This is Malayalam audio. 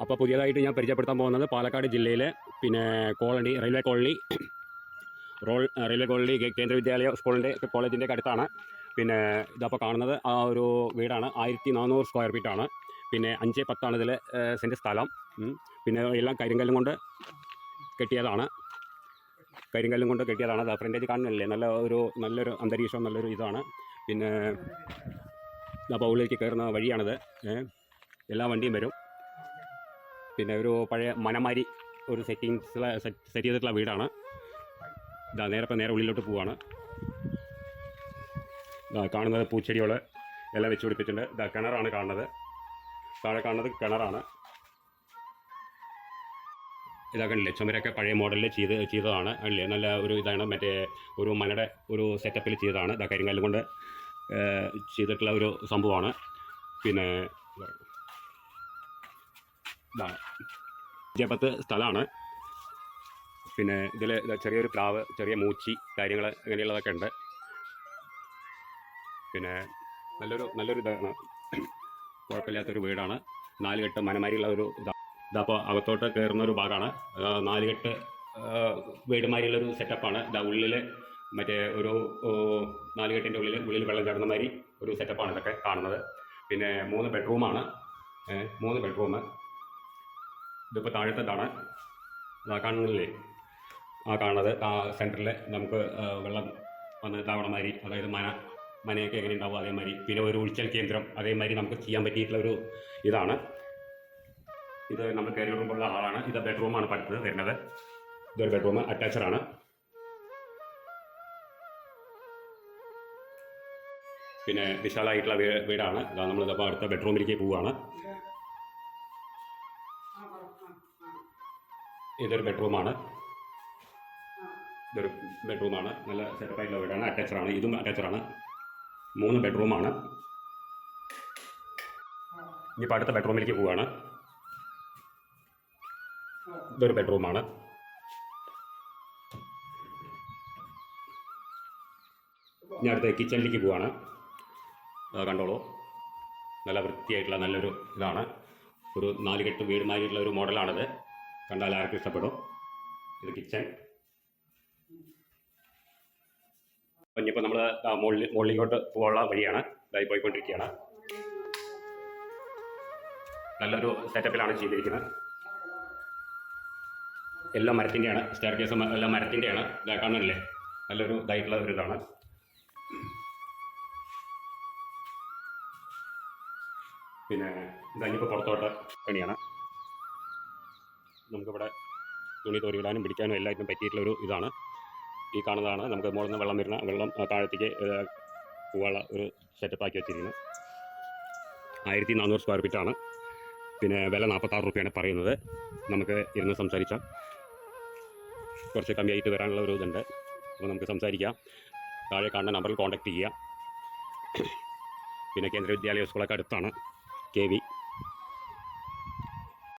അപ്പോൾ പുതിയതായിട്ട് ഞാൻ പരിചയപ്പെടുത്താൻ പോകുന്നത് പാലക്കാട് ജില്ലയിലെ പിന്നെ colony railway colony railway colony കേന്ദ്ര വിദ്യാലയ സ്കൂളിൻ്റെ കോളേജിൻ്റെ അടുത്താണ്. പിന്നെ ഇതപ്പോൾ കാണുന്നത് ആ ഒരു വീടാണ്. 1400 സ്ക്വയർ ഫീറ്റാണ്. പിന്നെ 5-10 ഇതിൽ സെൻറ്റ് സ്ഥലം. പിന്നെ എല്ലാം കരിങ്കല്ലും കൊണ്ട് കെട്ടിയതാണ്. അത് ഫ്രണ്ടേജ് കാണുന്നില്ലേ, നല്ലൊരു അന്തരീക്ഷം, നല്ലൊരു ഇതാണ്. പിന്നെ അപ്പോൾ ഉള്ളിലേക്ക് കയറുന്ന വഴിയാണിത്. എല്ലാ വണ്ടിയും വരും. പിന്നെ ഒരു പഴയ മനമാരി ഒരു സെറ്റ് ചെയ്തിട്ടുള്ള വീടാണ്. നേരെ ഉള്ളിലോട്ട് പോവാണ്. കാണുന്നത് പൂച്ചെടികൾ എല്ലാം വെച്ച് പിടിപ്പിച്ചിട്ടുണ്ട്. കിണറാണ് കാണുന്നത്. താഴെ കാണുന്നത് കിണറാണ്. ഇതാക്കണില്ലേ, ചുമരൊക്കെ പഴയ മോഡലിൽ ചെയ്തതാണ് അല്ലേ. നല്ല ഒരു ഇതാണ്, മറ്റേ ഒരു മനയുടെ ഒരു സെറ്റപ്പിൽ ചെയ്തതാണ്. കരിങ്കല്ല് കൊണ്ട് ചെയ്തിട്ടുള്ള ഒരു സംഭവമാണ്. പിന്നെ 5-10 സ്ഥലമാണ്. പിന്നെ ഇതിൽ ചെറിയൊരു പ്ലാവ്, ചെറിയ മൂച്ചി കാര്യങ്ങൾ അങ്ങനെയുള്ളതൊക്കെ ഉണ്ട്. പിന്നെ നല്ലൊരു ഇതാണ്, കുഴപ്പമില്ലാത്തൊരു വീടാണ്. 4 കെട്ട് മനമാരിയുള്ള ഒരു ഇതപ്പോൾ അകത്തോട്ട് കയറുന്ന ഒരു ഭാഗമാണ്. 4 കെട്ട് വീടുമാരിയുള്ളൊരു സെറ്റപ്പാണ്. ഉള്ളിൽ മറ്റേ ഒരു 4 കെട്ടിൻ്റെ ഉള്ളിൽ വെള്ളം ചാടുന്ന മാതിരി ഒരു സെറ്റപ്പാണ് ഇതൊക്കെ കാണുന്നത്. പിന്നെ 3 ബെഡ്റൂമാണ്. 3 ബെഡ്റൂം. ഇതിപ്പോൾ താഴത്തേതാണ്. കാണുന്നില്ലേ, കാണുന്നത് സെൻറ്ററിൽ നമുക്ക് വെള്ളം വന്ന് ഇതാവണ മാതിരി, അതായത് മനയൊക്കെ എങ്ങനെ ഉണ്ടാവും അതേമാതിരി. പിന്നെ ഒരു ഒഴിച്ചൽ കേന്ദ്രം അതേമാതിരി നമുക്ക് ചെയ്യാൻ പറ്റിയിട്ടുള്ള ഒരു ഇതാണ്. ഇത് നമ്മൾ കയറി വരുമ്പോഴുള്ള ഹാളാണ്. ഇത് ബെഡ്റൂമാണ് അടുത്തത് വരുന്നത്. ഇതൊരു ബെഡ്റൂം, അറ്റാച്ചഡാണ്. പിന്നെ വിശാലമായിട്ടുള്ള വീടാണ്. നമ്മളിതപ്പോൾ അടുത്ത ബെഡ്റൂമിലേക്ക് പോവുകയാണ്. ഇതൊരു ബെഡ്റൂമാണ്. നല്ല സെറ്റപ്പായിട്ടുള്ള വീടാണ്. അറ്റാച്ചഡാണ്. ഇതും അറ്റാച്ചഡാണ്. 3 ബെഡ്റൂമാണ്. ഇനിയിപ്പോൾ അടുത്ത ബെഡ്റൂമിലേക്ക് പോവുകയാണ്. ഇതൊരു ബെഡ്റൂമാണ്. ഇനി അടുത്ത കിച്ചണിലേക്ക് പോവുകയാണ്. കണ്ടോളൂ, നല്ല വൃത്തിയായിട്ടുള്ള നല്ലൊരു ഇതാണ്. ഒരു 4 കെട്ട് വീട് മാതിരിയുള്ള ഒരു മോഡലാണിത്. കണ്ടാൽ ആർക്കും ഇഷ്ടപ്പെടും. ഇത് കിച്ചൺ. ഇനിയിപ്പോൾ നമ്മൾ മുകളിലോട്ട് പോകാനുള്ള വഴിയാണ്. ഇതായി പോയിക്കൊണ്ടിരിക്കുകയാണ്. നല്ലൊരു സെറ്റപ്പിലാണ് ചെയ്തിരിക്കുന്നത്. എല്ലാം മരത്തിൻ്റെയാണ്. സ്റ്റെയർ കേസും എല്ലാം മരത്തിൻ്റെയാണ്. കാണുന്നില്ലേ, നല്ലൊരു ഇതായിട്ടുള്ള ഒരു ഇതാണ്. പിന്നെ ഇതായിപ്പോൾ പുറത്തോട്ട് പണിയാണ്. നമുക്കിവിടെ തുണി തോരിയിടാനും പിടിക്കാനും എല്ലാത്തിനും പറ്റിയിട്ടുള്ള ഒരു ഇതാണ്. ഈ കാണുന്നതാണ് നമുക്ക് മുകളിൽ നിന്ന് വെള്ളം താഴത്തേക്ക് പോകാനുള്ള ഒരു സെറ്റപ്പാക്കി വെച്ചിരിക്കുന്നത്. 1400 സ്ക്വയർ ഫീറ്റാണ്. പിന്നെ വില 46 രൂപയാണ് പറയുന്നത്. നമുക്ക് ഇരുന്ന് സംസാരിച്ചാൽ കുറച്ച് കമ്മിയായിട്ട് വരാനുള്ള ഒരു ഇതുണ്ട്. അപ്പോൾ നമുക്ക് സംസാരിക്കാം. താഴെ കാണുന്ന നമ്പറിൽ കോൺടാക്റ്റ് ചെയ്യുക. പിന്നെ കേന്ദ്ര വിദ്യാലയ സ്കൂളൊക്കെ അടുത്താണ്. KV